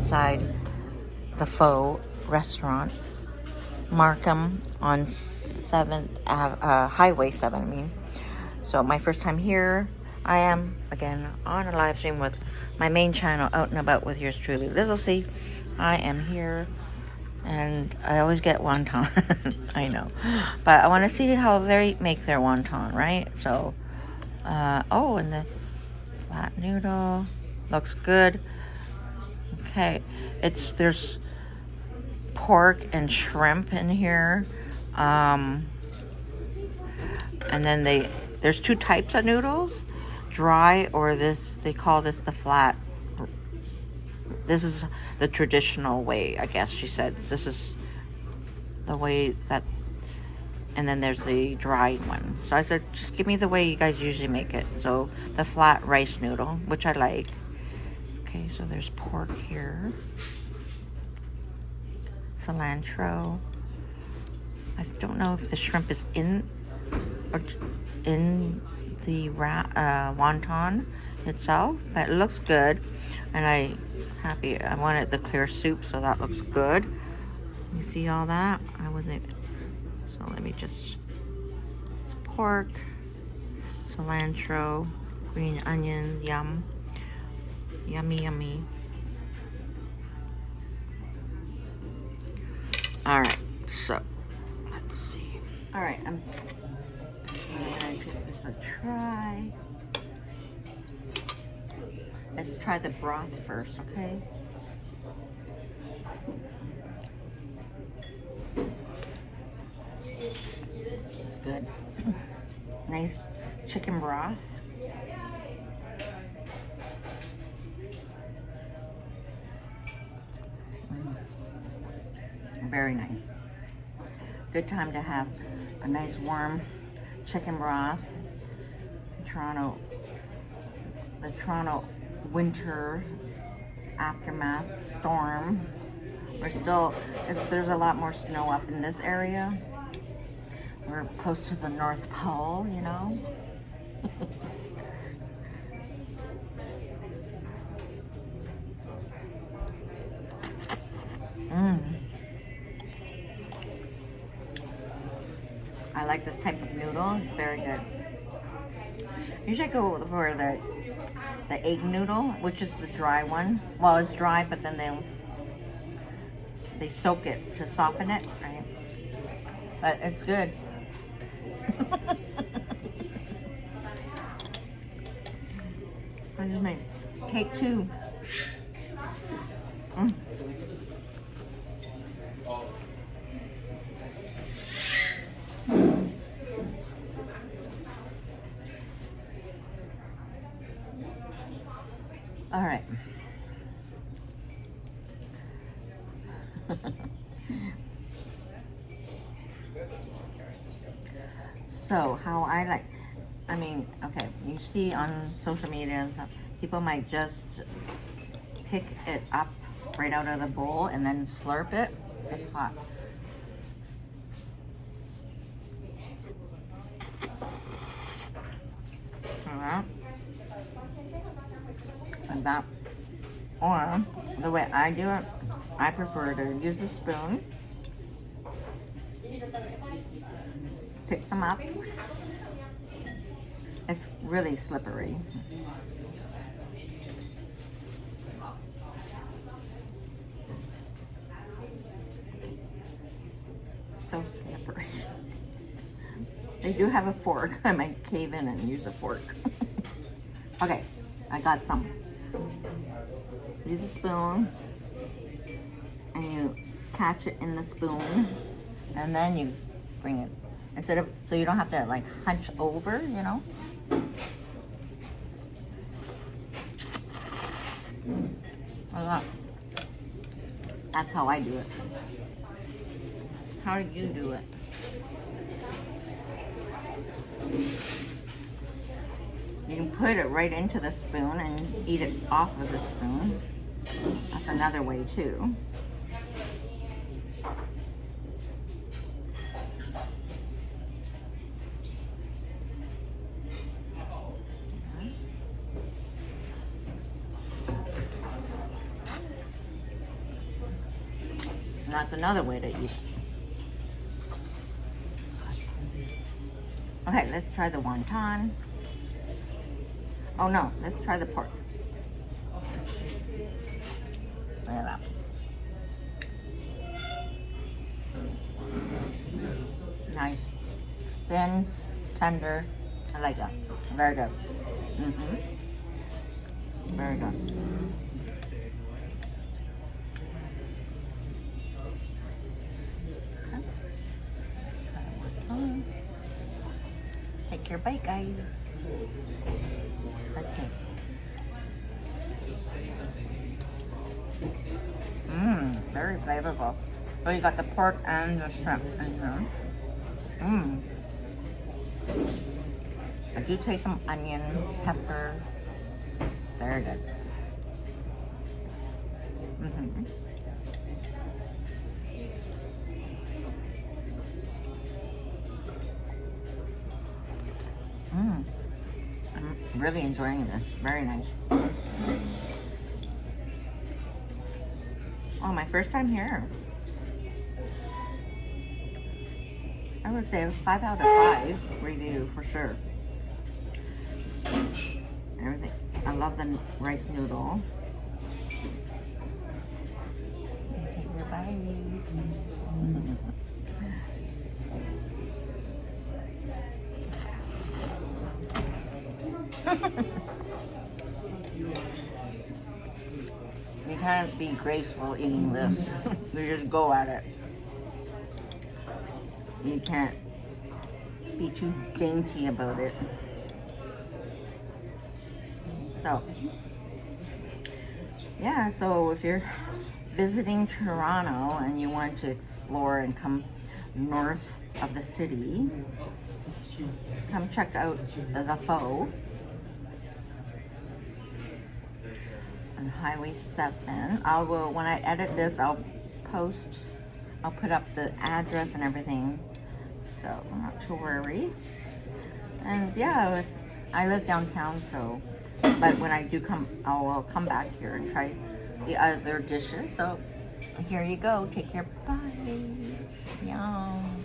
inside the faux restaurant, Markham on 7th Highway 7, I mean. So my first time here. I am, again, on a live stream with my main channel, Out and About with yours truly, Lizzle C. I am here, and I always get wonton. I know. But I want to see how they make their wonton, right? So, oh, and the flat noodle looks good. Okay, there's pork and shrimp in here. And then there's two types of noodles. Dry, or they call this the flat. This is the traditional way, I guess she said. This is the way that, and then there's the dried one. So I said, just give me the way you guys usually make it. So the flat rice noodle, which I like. Okay, so there's pork here. Cilantro. I don't know if the shrimp is in the wonton itself, but it looks good, and I wanted the clear soup, so that looks good. You see all that? So let me just, it's pork, cilantro, green onion, yummy. All right, so let's see. All right, I'm gonna give this a try. Let's try the broth first, okay? It's good. Nice chicken broth. Very nice. Good time to have a nice warm chicken broth. The Toronto winter aftermath storm. There's a lot more snow up in this area. We're close to the North Pole, you know. I like this type of noodle. It's very good. Usually I go for the egg noodle, which is the dry one. Well, it's dry, but then they soak it to soften it, right? But it's good. I just made cake too. All right. So how okay, you see on social media and stuff, people might just pick it up right out of the bowl and then slurp it. It's hot. All right. Like that. Or the way I do it, I prefer to use a spoon, pick some up. It's really slippery. So slippery. They do have a fork. I might cave in and use a fork. Okay, I got some. Use a spoon, and you catch it in the spoon, and then you bring it so you don't have to like hunch over, you know. Like that. That's how I do it. How do you do it? You can put it right into the spoon and eat it off of the spoon. That's another way too. And that's another way to eat it. Okay, let's try the wonton. Oh no, let's try the pork. Look at that. Nice. Thin, tender. I like that. Very good. Very good. Okay. Take your bite, guys. Let's see. Very flavorful. So you got the pork and the shrimp in here. I do taste some onion, pepper. Very good. I'm really enjoying this. Very nice. Oh, my first time here. I would say 5 out of 5 review for sure. Everything. I love the rice noodle. Take your bite. You can't be graceful eating this. You just go at it. You can't be too dainty about it. So, yeah, so if you're visiting Toronto and you want to explore and come north of the city, come check out the Pho on Highway 7. When I edit this, I'll put up the address and everything, so not to worry. And yeah, I live downtown, so, but when I do come, I will come back here and try the other dishes. So here you go, take your bite. Yum.